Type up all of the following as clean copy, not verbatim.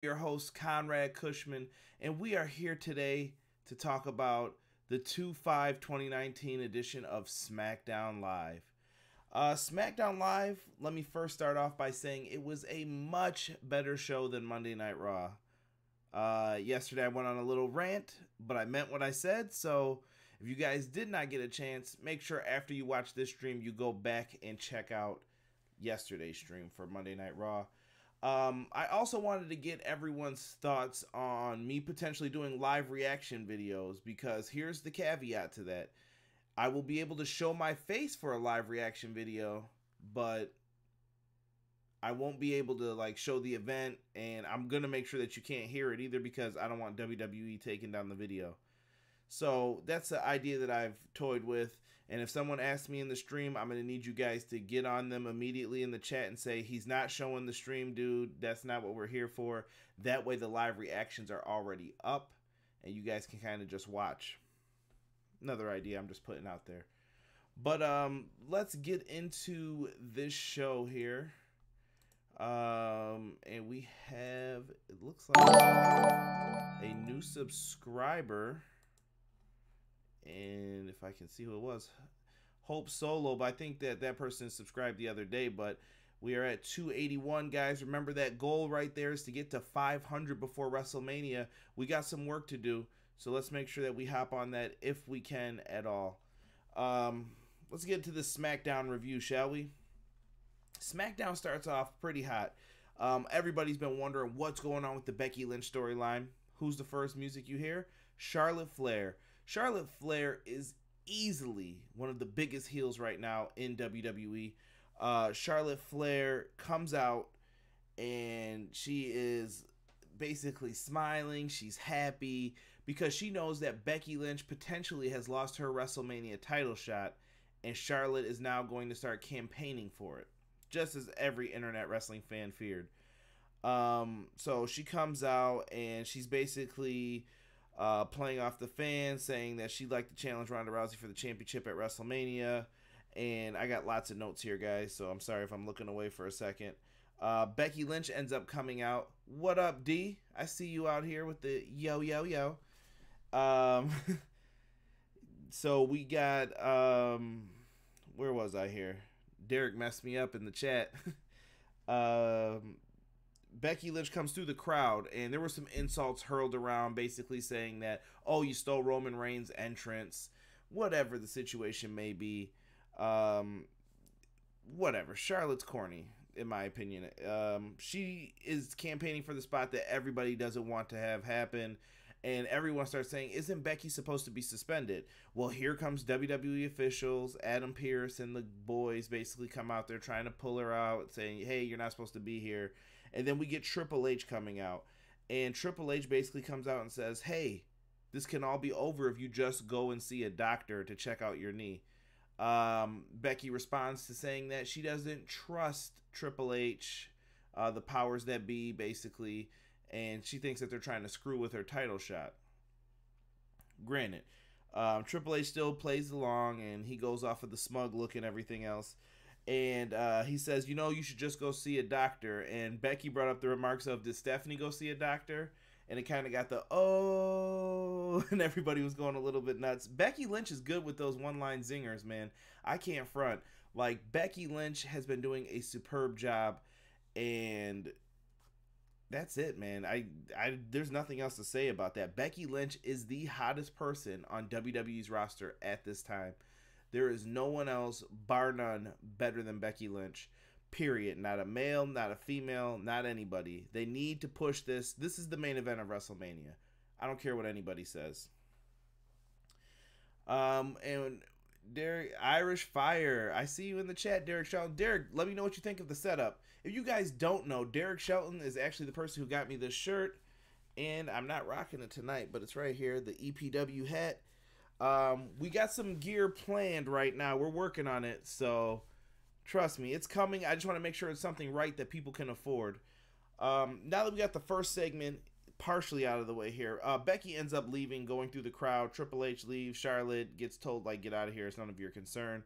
Your host, Conrad Cushman, and we are here today to talk about the 2/5/2019 edition of SmackDown Live. SmackDown Live, let me first start off by saying it was a much better show than Monday Night Raw. Yesterday I went on a little rant, but I meant what I said, so if you guys did not get a chance, make sure after you watch this stream, you go back and check out yesterday's stream for Monday Night Raw. I also wanted to get everyone's thoughts on me potentially doing live reaction videos, because here's the caveat to that. I will be able to show my face for a live reaction video, but I won't be able to show the event, and I'm going to make sure that you can't hear it either, because I don't want WWE taking down the video. So that's the idea that I've toyed with. And if someone asks me in the stream, I'm going to need you guys to get on them immediately in the chat and say, he's not showing the stream, dude. That's not what we're here for. That way the live reactions are already up and you guys can kind of just watch. Another idea I'm just putting out there. But let's get into this show here. And we have, it looks like a new subscriber. And if I can see who it was, Hope Solo, but I think that person subscribed the other day. But we are at 281, guys. Remember, that goal right there is to get to 500 before WrestleMania. We got some work to do, so let's make sure that we hop on that if we can at all. Let's get to the SmackDown review, shall we? SmackDown starts off pretty hot. Everybody's been wondering what's going on with the Becky Lynch storyline. Who's the first music you hear? Charlotte Flair. Charlotte Flair is easily one of the biggest heels right now in WWE. Charlotte Flair comes out and she is basically smiling. She's happy because she knows that Becky Lynch potentially has lost her WrestleMania title shot, and Charlotte is now going to start campaigning for it, just as every internet wrestling fan feared. So she comes out and she's basically playing off the fans, saying that she'd like to challenge Ronda Rousey for the championship at WrestleMania. And I got lots of notes here, guys, so I'm sorry if I'm looking away for a second. Becky Lynch ends up coming out. What up, D? I see you out here with the yo, yo, yo. So we got, where was I here? Derek messed me up in the chat. Becky Lynch comes through the crowd, and there were some insults hurled around, basically saying that, oh, you stole Roman Reigns' entrance, whatever the situation may be. Whatever. Charlotte's corny, in my opinion. She is campaigning for the spot that everybody doesn't want to have happen, and everyone starts saying, isn't Becky supposed to be suspended? Well, here comes WWE officials, Adam Pearce and the boys basically come out there trying to pull her out, saying, hey, you're not supposed to be here. And then we get Triple H coming out. And Triple H basically comes out and says, hey, this can all be over if you just go and see a doctor to check out your knee. Becky responds to saying that she doesn't trust Triple H, the powers that be, basically. And she thinks that they're trying to screw with her title shot. Granted, Triple H still plays along, and he goes off of the smug look and everything else. And he says, you know, you should just go see a doctor. And Becky brought up the remarks of, did Stephanie go see a doctor? And it kind of got the, oh, and everybody was going a little bit nuts. Becky Lynch is good with those one-line zingers, man. I can't front. Becky Lynch has been doing a superb job, and that's it, man. There's nothing else to say about that. Becky Lynch is the hottest person on WWE's roster at this time. There is no one else, bar none, better than Becky Lynch. Period. Not a male, not a female, not anybody. They need to push this. This is the main event of WrestleMania. I don't care what anybody says. And Derek, Irish Fire, I see you in the chat, Derek Shelton. Derek, let me know what you think of the setup. If you guys don't know, Derek Shelton is actually the person who got me this shirt, and I'm not rocking it tonight, but it's right here, the EPW hat. We got some gear planned right now. We're working on it, so trust me, it's coming. I just want to make sure it's something right that people can afford. Now that we got the first segment partially out of the way here, Becky ends up leaving, going through the crowd. Triple H leaves. Charlotte gets told, get out of here. It's none of your concern.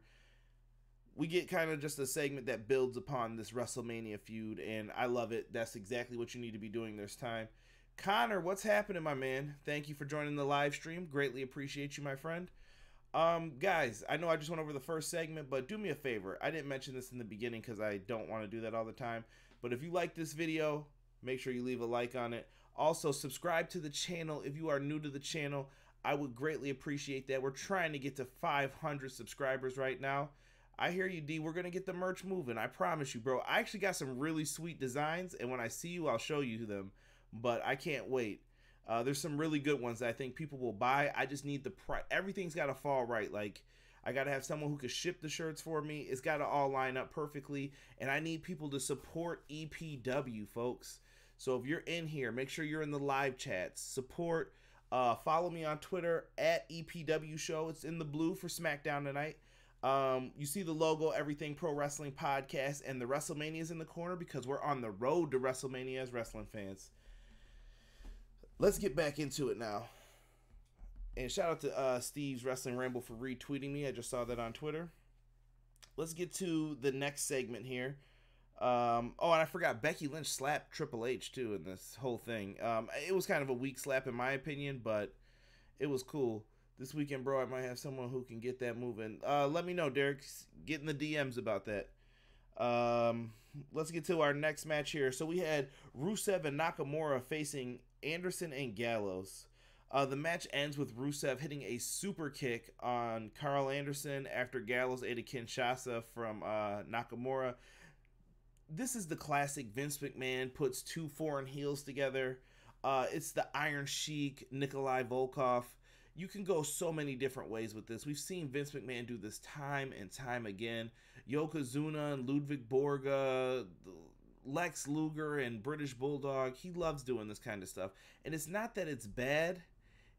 we get kind of just a segment that builds upon this WrestleMania feud, and I love it. That's exactly what you need to be doing this time. Connor, what's happening, my man? Thank you for joining the live stream. Greatly appreciate you, my friend. Guys, I know I just went over the first segment, but do me a favor. I didn't mention this in the beginning because I don't want to do that all the time. But if you like this video, make sure you leave a like on it. Also, subscribe to the channel if you are new to the channel. I would greatly appreciate that. We're trying to get to 500 subscribers right now. I hear you, D. We're going to get the merch moving. I promise you, bro. I actually got some really sweet designs, and when I see you, I'll show you them. But I can't wait. There's some really good ones that I think people will buy. I just need the price. Everything's got to fall right. Like, I got to have someone who could ship the shirts for me. It's got to all line up perfectly. And I need people to support EPW, folks. So if you're in here, make sure you're in the live chats. Support. Follow me on Twitter at EPW Show. It's in the blue for SmackDown tonight. You see the logo, Everything Pro Wrestling Podcast, and the WrestleMania is in the corner because we're on the road to WrestleMania as wrestling fans. Let's get back into it now. And shout out to Steve's Wrestling Ramble for retweeting me. I just saw that on Twitter. Let's get to the next segment here. Oh, and I forgot, Becky Lynch slapped Triple H too in this whole thing. It was kind of a weak slap in my opinion, but it was cool. This weekend, bro, I might have someone who can get that moving. Let me know, Derek. Get in the DMs about that. Let's get to our next match here. So we had Rusev and Nakamura facing Anderson and Gallows. The match ends with Rusev hitting a super kick on Carl Anderson after Gallows ate a Kinshasa from Nakamura. This is the classic Vince McMahon puts two foreign heels together. It's the Iron Sheik, Nikolai Volkov. You can go so many different ways with this. We've seen Vince McMahon do this time and time again. Yokozuna and Ludwig Borga, Lex Luger and British Bulldog. He loves doing this kind of stuff. And it's not that it's bad.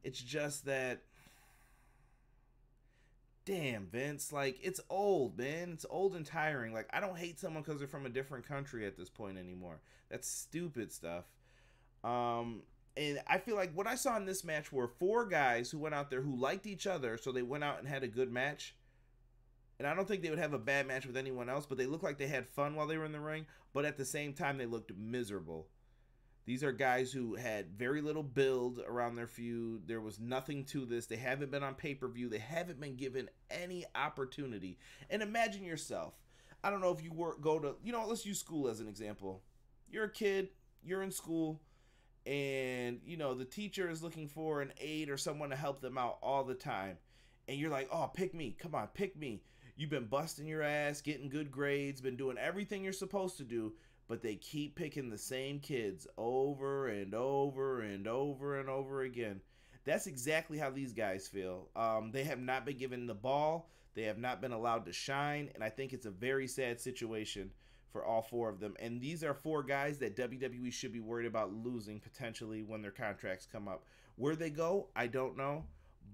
It's just that, damn, Vince, like, it's old, man. It's old and tiring. Like, I don't hate someone because they're from a different country at this point anymore. That's stupid stuff. And I feel like what I saw in this match were four guys who went out there who liked each other, so they went out and had a good match. And I don't think they would have a bad match with anyone else, but they looked like they had fun while they were in the ring, but at the same time, they looked miserable. These are guys who had very little build around their feud. There was nothing to this. They haven't been on pay-per-view. They haven't been given any opportunity. And imagine yourself. I don't know if you go to, let's use school as an example. You're a kid, you're in school, and, the teacher is looking for an aide or someone to help them out all the time. And you're like, oh, pick me. Come on, pick me. You've been busting your ass, getting good grades, been doing everything you're supposed to do, but they keep picking the same kids over and over and over and over again. That's exactly how these guys feel. They have not been given the ball. They have not been allowed to shine, and I think it's a very sad situation for all four of them. And these are four guys that WWE should be worried about losing potentially when their contracts come up. Where they go, I don't know,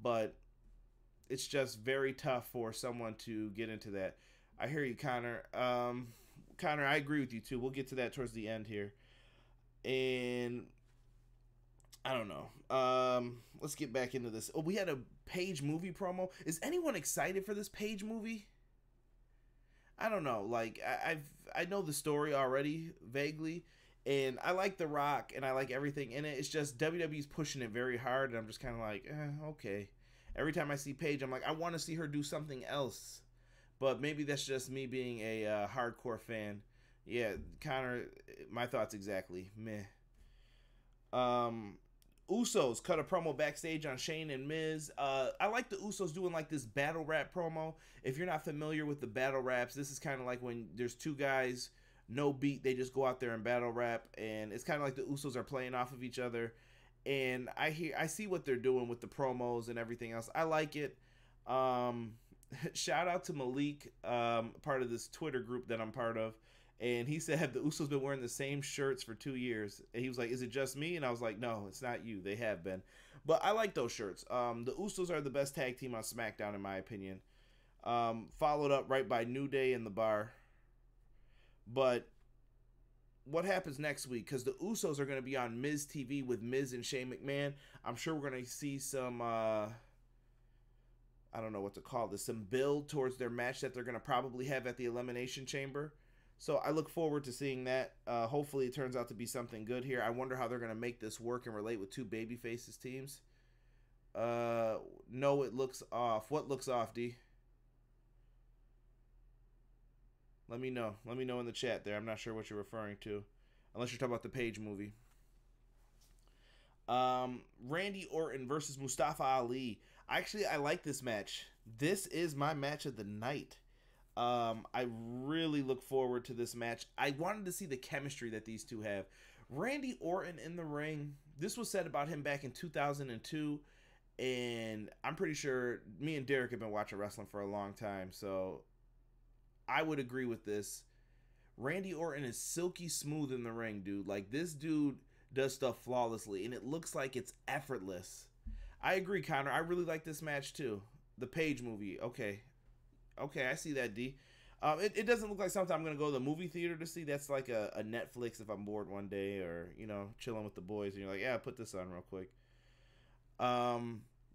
but it's just very tough for someone to get into that. I hear you, Connor. Connor, I agree with you too. We'll get to that towards the end here. And I don't know. Let's get back into this. Oh, we had a Paige movie promo. Is anyone excited for this Paige movie? I don't know. Like, I know the story already vaguely, and I like The Rock and I like everything in it. It's just WWE's pushing it very hard, and I'm just kind of like, okay. Every time I see Paige, I'm like, I want to see her do something else. But maybe that's just me being a hardcore fan. Yeah, Connor, my thoughts exactly. Meh. Usos cut a promo backstage on Shane and Miz. I like the Usos doing like this battle rap promo. If you're not familiar with the battle raps, this is kind of like when there's two guys, no beat, they just go out there and battle rap. And it's kind of like the Usos are playing off of each other. And I see what they're doing with the promos and everything else. I like it. Shout out to Malik, part of this Twitter group that I'm part of. And he said, have the Usos been wearing the same shirts for 2 years? And he was like, is it just me? And I was like, no, it's not you. They have been. But I like those shirts. The Usos are the best tag team on SmackDown, in my opinion. Followed up right by New Day in the Bar. But what happens next week? Because the Usos are going to be on Miz TV with Miz and Shane McMahon. I'm sure we're going to see some I don't know what to call this, some build towards their match that they're going to probably have at the Elimination Chamber. So I look forward to seeing that. Hopefully it turns out to be something good here. I wonder how they're going to make this work and relate with two baby faces teams. No, it looks off. What looks off, D? Let me know. Let me know in the chat there. I'm not sure what you're referring to. Unless you're talking about the Page movie. Randy Orton versus Mustafa Ali. Actually, I like this match. This is my match of the night. I really look forward to this match. I wanted to see the chemistry that these two have. Randy Orton in the ring. This was said about him back in 2002. And I'm pretty sure me and Derek have been watching wrestling for a long time. So I would agree with this. Randy Orton is silky smooth in the ring, dude. Like, this dude does stuff flawlessly, and it looks like it's effortless. I agree, Connor. I really like this match, too. The Page movie. Okay, I see that, D. It doesn't look like something I'm going to go to the movie theater to see. That's like a Netflix if I'm bored one day or, you know, chilling with the boys. And you're like, yeah, put this on real quick.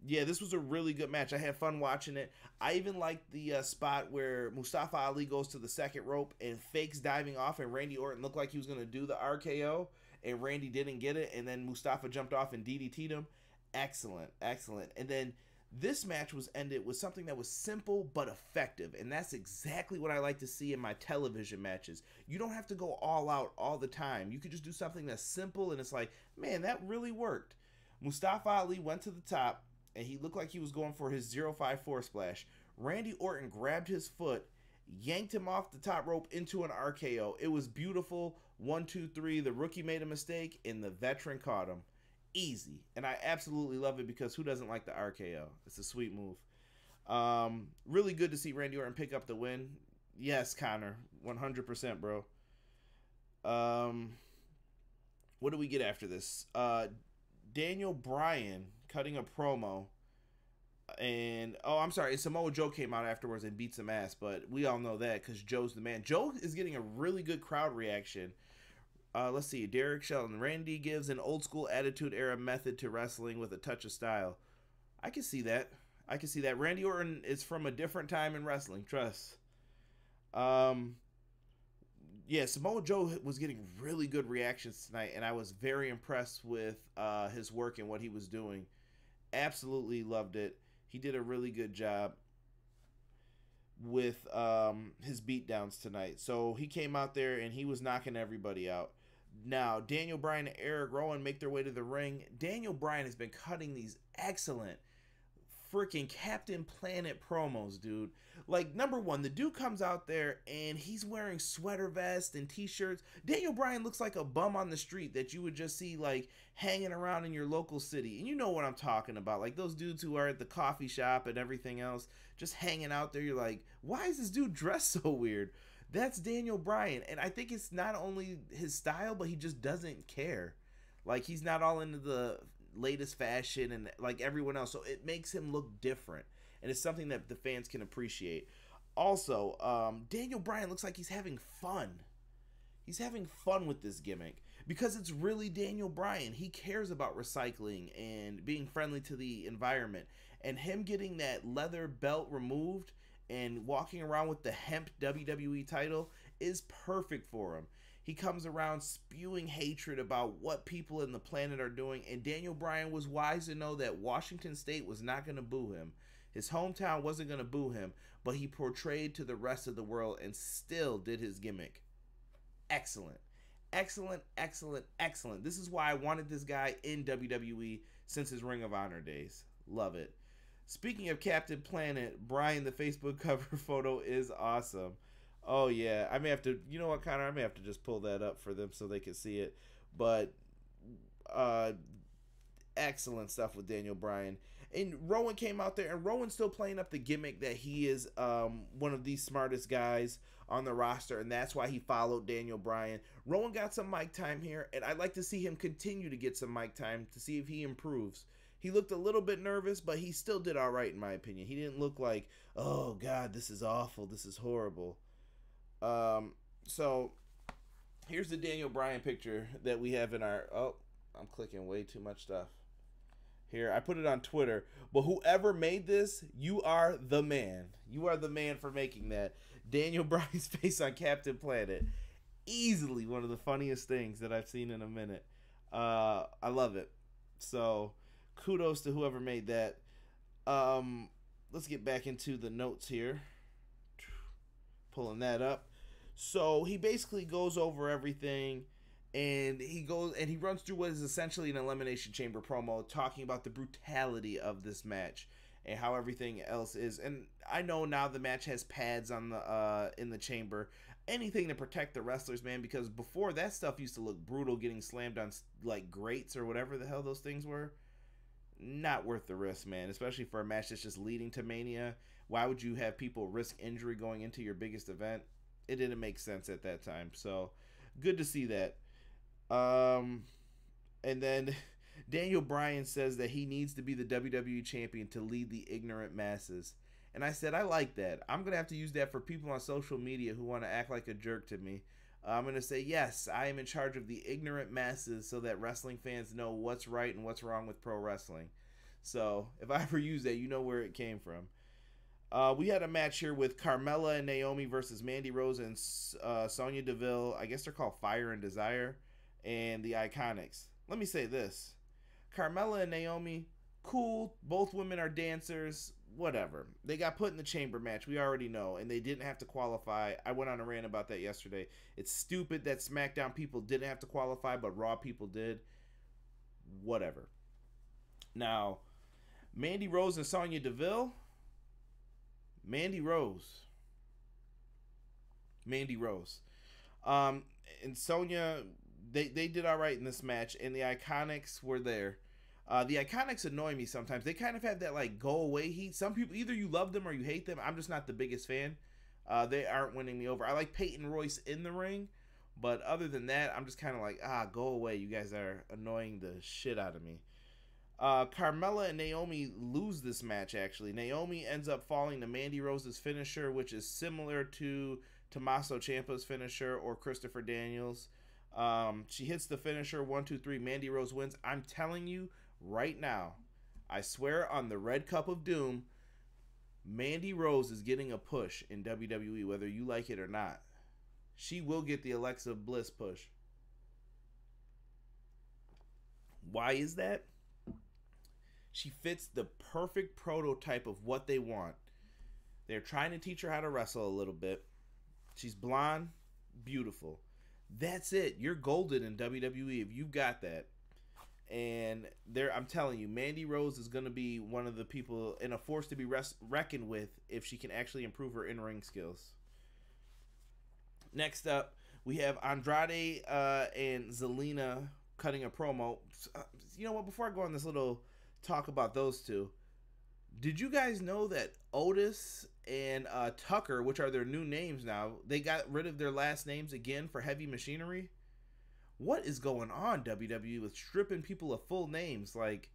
Yeah, this was a really good match. I had fun watching it. I even liked the spot where Mustafa Ali goes to the second rope and fakes diving off, and Randy Orton looked like he was going to do the RKO, and Randy didn't get it, and then Mustafa jumped off and DDT'd him. Excellent, excellent. And then this match was ended with something that was simple but effective, and that's exactly what I like to see in my television matches. You don't have to go all out all the time. You could just do something that's simple, and it's like, man, that really worked. Mustafa Ali went to the top, and he looked like he was going for his 054 splash. Randy Orton grabbed his foot, yanked him off the top rope into an RKO. It was beautiful. 1, 2, 3. The rookie made a mistake, and the veteran caught him. Easy. And I absolutely love it because who doesn't like the RKO? It's a sweet move. Really good to see Randy Orton pick up the win. Yes, Connor. 100%, bro. What do we get after this? Daniel Bryan cutting a promo, and I'm sorry, Samoa Joe came out afterwards and beat some ass, but we all know that because Joe's the man. Joe is getting a really good crowd reaction. Let's see, Derek Shelton. Randy gives an old school attitude era method to wrestling with a touch of style. I can see that. I can see that. Randy Orton is from a different time in wrestling, trust. Yeah, Samoa Joe was getting really good reactions tonight, and I was very impressed with his work and what he was doing. Absolutely loved it. He did a really good job with his beatdowns tonight. So he came out there, and he was knocking everybody out. Now, Daniel Bryan and Eric Rowan make their way to the ring. Daniel Bryan has been cutting these excellent freaking Captain Planet promos, dude. Like, number one, the dude comes out there and he's wearing sweater vests and t-shirts. Daniel Bryan looks like a bum on the street that you would just see, like, hanging around in your local city. And you know what I'm talking about. Like, those dudes who are at the coffee shop and everything else, just hanging out there. You're like, why is this dude dressed so weird? That's Daniel Bryan. And I think it's not only his style, but he just doesn't care. Like, he's not all into the latest fashion and like everyone else, so it makes him look different, and it's something that the fans can appreciate. Also, Daniel Bryan looks like he's having fun. He's having fun with this gimmick because it's really Daniel Bryan. He cares about recycling and being friendly to the environment, and him getting that leather belt removed and walking around with the hemp WWE title is perfect for him. He comes around spewing hatred about what people in the planet are doing, and Daniel Bryan was wise to know that Washington State was not going to boo him. His hometown wasn't going to boo him, but he portrayed to the rest of the world and still did his gimmick. Excellent. Excellent, excellent, excellent. This is why I wanted this guy in WWE since his Ring of Honor days. Love it. Speaking of Captain Planet, Bryan, the Facebook cover photo is awesome. Oh, yeah. I may have to, you know what, Connor? I may have to just pull that up for them so they can see it. But excellent stuff with Daniel Bryan. And Rowan came out there, and Rowan's still playing up the gimmick that he is one of the smartest guys on the roster, and that's why he followed Daniel Bryan. Rowan got some mic time here, and I'd like to see him continue to get some mic time to see if he improves. He looked a little bit nervous, but he still did all right, in my opinion. He didn't look like, oh, God, this is awful. This is horrible. So here's the Daniel Bryan picture that we have in our, oh, I'm clicking way too much stuff. Here, I put it on Twitter. But whoever made this, you are the man. You are the man for making that. Daniel Bryan's face on Captain Planet. Easily one of the funniest things that I've seen in a minute. I love it. So, kudos to whoever made that. Let's get back into the notes here. Pulling that up. So, he basically goes over everything. And he runs through what is essentially an Elimination Chamber promo, talking about the brutality of this match and how everything else is. And I know now the match has pads on the in the chamber, anything to protect the wrestlers, man. Because before, that stuff used to look brutal, getting slammed on like grates or whatever the hell those things were. Not worth the risk, man. Especially for a match that's just leading to Mania. Why would you have people risk injury going into your biggest event? It didn't make sense at that time. So good to see that. And then Daniel Bryan says that he needs to be the WWE champion to lead the ignorant masses. And I said, I like that. I'm going to have to use that for people on social media who want to act like a jerk to me. I'm going to say, yes, I am in charge of the ignorant masses so that wrestling fans know what's right and what's wrong with pro wrestling. So if I ever use that, you know where it came from. We had a match here with Carmella and Naomi versus Mandy Rose and Sonya Deville. I guess they're called Fire and Desire. And the Iconics. Let me say this. Carmella and Naomi, cool. Both women are dancers. Whatever. They got put in the chamber match. We already know. And they didn't have to qualify. I went on a rant about that yesterday. It's stupid that SmackDown people didn't have to qualify, but Raw people did. Whatever. Now, Mandy Rose and Sonya Deville. Mandy Rose. And Sonya... They did all right in this match, and the Iconics were there. The Iconics annoy me sometimes. They kind of have that, like, go-away heat. Some people, either you love them or you hate them. I'm just not the biggest fan. They aren't winning me over. I like Peyton Royce in the ring, but other than that, I'm just kind of like, go away. You guys are annoying the shit out of me. Carmella and Naomi lose this match, actually. Naomi ends up falling to Mandy Rose's finisher, which is similar to Tommaso Ciampa's finisher or Christopher Daniels'. She hits the finisher, 1, 2, 3. Mandy Rose wins. I'm telling you right now, I swear on the Red Cup of Doom, Mandy Rose is getting a push in WWE, whether you like it or not. She will get the Alexa Bliss push. Why is that? She fits the perfect prototype of what they want. They're trying to teach her how to wrestle a little bit. She's blonde, beautiful. That's it. You're golden in WWE if you've got that. And I'm telling you, Mandy Rose is going to be one of the people and a force to be reckoned with if she can actually improve her in-ring skills. Next up, we have Andrade and Zelina cutting a promo. You know what? Before I go on this little talk about those two, did you guys know that Otis and Tucker, which are their new names now, they got rid of their last names again for Heavy Machinery? What is going on, WWE, with stripping people of full names? Like,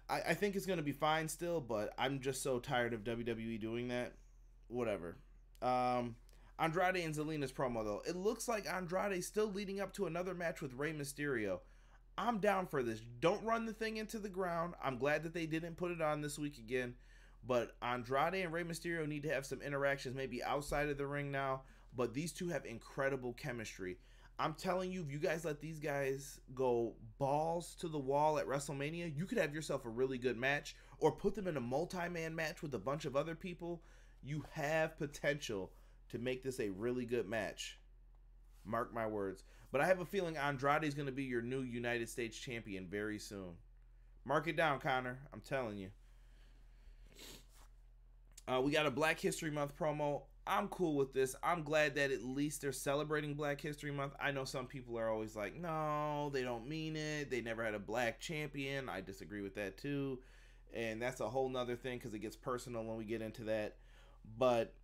I think it's going to be fine still, but I'm just so tired of WWE doing that. Whatever. Andrade and Zelina's promo, though. It looks like Andrade's still leading up to another match with Rey Mysterio. I'm down for this. Don't run the thing into the ground. I'm glad that they didn't put it on this week again. But Andrade and Rey Mysterio need to have some interactions maybe outside of the ring now. But these two have incredible chemistry. I'm telling you, if you guys let these guys go balls to the wall at WrestleMania, you could have yourself a really good match. Or put them in a multi-man match with a bunch of other people. You have potential to make this a really good match. Mark my words. But I have a feeling Andrade is going to be your new United States champion very soon. Mark it down, Connor. I'm telling you. We got a Black History Month promo. I'm cool with this. I'm glad that at least they're celebrating Black History Month. I know some people are always like, no, they don't mean it. They never had a black champion. I disagree with that too. And that's a whole nother thing because it gets personal when we get into that. But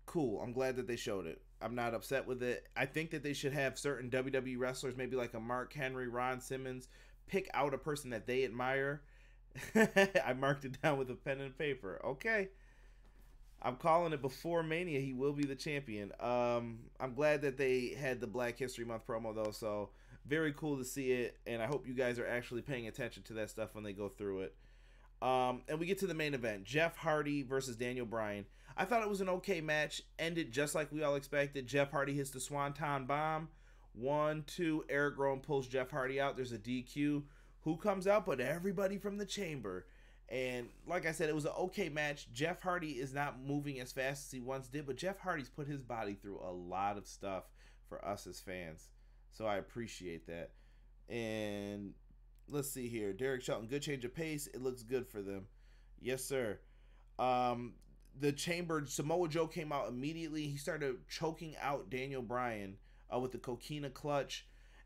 cool. I'm glad that they showed it. I'm not upset with it. I think that they should have certain WWE wrestlers, maybe like a Mark Henry, Ron Simmons, pick out a person that they admire. I marked it down with a pen and paper. Okay. I'm calling it before Mania. He will be the champion. I'm glad that they had the Black History Month promo though, so very cool to see it. And I hope you guys are actually paying attention to that stuff when they go through it. And we get to the main event: Jeff Hardy versus Daniel Bryan. I thought it was an okay match. Ended just like we all expected. Jeff Hardy hits the Swanton Bomb. 1, 2. Eric Rowan pulls Jeff Hardy out. There's a DQ. Who comes out but everybody from the chamber? And like I said, it was an okay match. Jeff Hardy is not moving as fast as he once did, but Jeff Hardy's put his body through a lot of stuff for us as fans. So I appreciate that. And let's see here. Derek Shelton, good change of pace. It looks good for them. Yes, sir. The chamber, Samoa Joe came out immediately. He started choking out Daniel Bryan with the coquina clutch.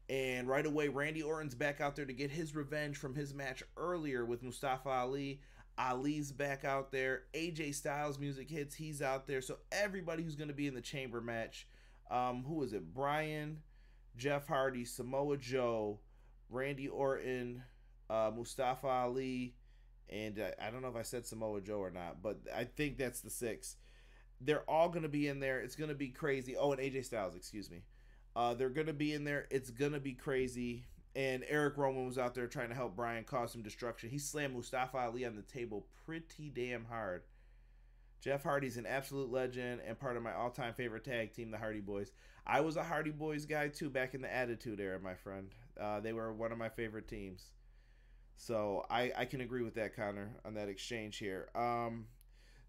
And right away, Randy Orton's back out there to get his revenge from his match earlier with Mustafa Ali. Ali's back out there. AJ Styles music hits. He's out there. So everybody who's going to be in the chamber match. Who is it? Bryan, Jeff Hardy, Samoa Joe, Randy Orton, Mustafa Ali, and I don't know if I said Samoa Joe or not, but I think that's the 6. They're all going to be in there. It's going to be crazy. Oh, and AJ Styles, excuse me. They're going to be in there. It's going to be crazy. And Eric Rowan was out there trying to help Bryan cause some destruction. He slammed Mustafa Ali on the table pretty damn hard. Jeff Hardy's an absolute legend and part of my all-time favorite tag team, the Hardy Boys. I was a Hardy Boys guy, too, back in the Attitude Era, my friend. They were one of my favorite teams. So I can agree with that, Connor, on that exchange here.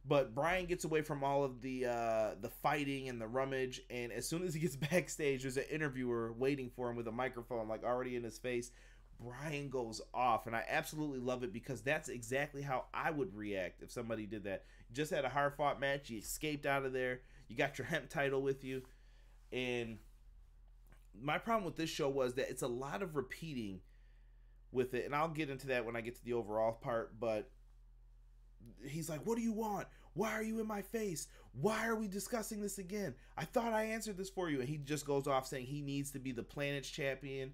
But Bryan gets away from all of the fighting and the rummage, and as soon as he gets backstage, there's an interviewer waiting for him with a microphone, like already in his face. Bryan goes off, and I absolutely love it because that's exactly how I would react if somebody did that. You just had a hard-fought match, you escaped out of there, you got your hemp title with you, and my problem with this show was that it's a lot of repeating with it, and I'll get into that when I get to the overall part, but he's like, what do you want? Why are you in my face? Why are we discussing this again? I thought I answered this for you. And he just goes off saying he needs to be the planet's champion,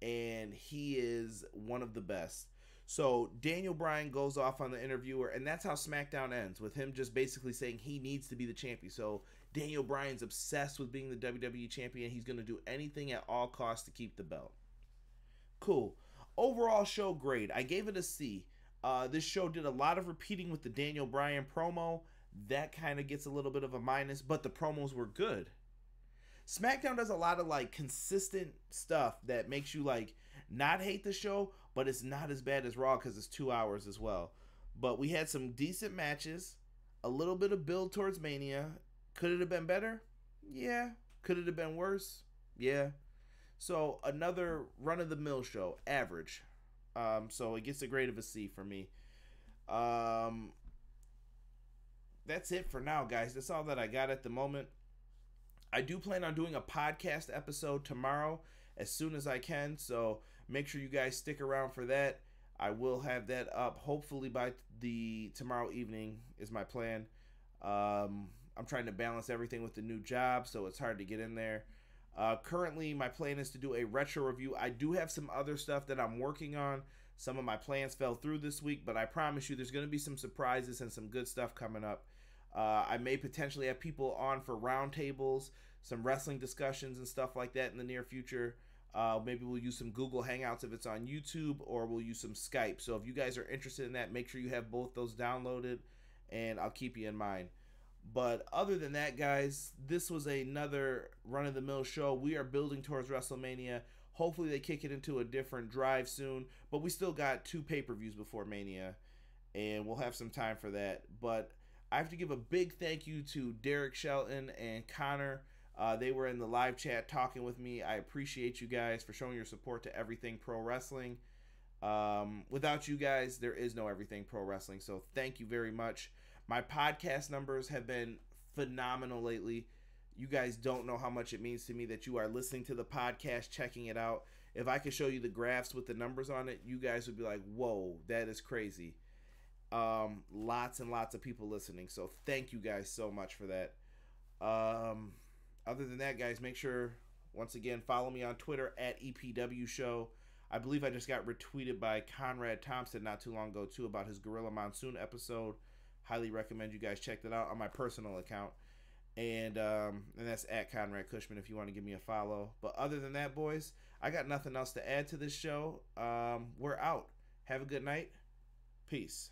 and he is one of the best. So Daniel Bryan goes off on the interviewer, and that's how SmackDown ends, with him just basically saying he needs to be the champion. So Daniel Bryan's obsessed with being the WWE champion. He's going to do anything at all costs to keep the belt. Cool. Overall show, great. I gave it a C. This show did a lot of repeating with the Daniel Bryan promo. That kind of gets a little bit of a minus, but the promos were good. SmackDown does a lot of like consistent stuff that makes you like not hate the show, but it's not as bad as Raw because it's 2 hours as well. But we had some decent matches, a little bit of build towards Mania. Could it have been better? Yeah. Could it have been worse? Yeah. So another run-of-the-mill show, average. So it gets a grade of a C for me. That's it for now, guys. That's all that I got at the moment. I do plan on doing a podcast episode tomorrow as soon as I can, so make sure you guys stick around for that. I will have that up hopefully by tomorrow evening is my plan. I'm trying to balance everything with the new job, so it's hard to get in there. Currently, my plan is to do a retro review. I do have some other stuff that I'm working on. Some of my plans fell through this week, but I promise you there's going to be some surprises and some good stuff coming up. I may potentially have people on for roundtables, some wrestling discussions and stuff like that in the near future. Maybe we'll use some Google Hangouts if it's on YouTube, or we'll use some Skype. So if you guys are interested in that, make sure you have both those downloaded, and I'll keep you in mind. But other than that, guys, this was another run-of-the-mill show. We are building towards WrestleMania. Hopefully they kick it into a different drive soon. But we still got 2 pay-per-views before Mania, and we'll have some time for that. But I have to give a big thank you to Derek Shelton and Connor. They were in the live chat talking with me. I appreciate you guys for showing your support to Everything Pro Wrestling. Without you guys, there is no Everything Pro Wrestling. So thank you very much. My podcast numbers have been phenomenal lately. You guys don't know how much it means to me that you are listening to the podcast, checking it out. If I could show you the graphs with the numbers on it, you guys would be like, whoa, that is crazy. Lots and lots of people listening. So thank you guys so much for that. Other than that, guys, make sure, once again, follow me on Twitter at EPW Show. I believe I just got retweeted by Conrad Thompson not too long ago, too, about his Gorilla Monsoon episode. Highly recommend you guys check that out on my personal account. And that's at Conrad Cushman if you want to give me a follow. But other than that, boys, I got nothing else to add to this show. We're out. Have a good night. Peace.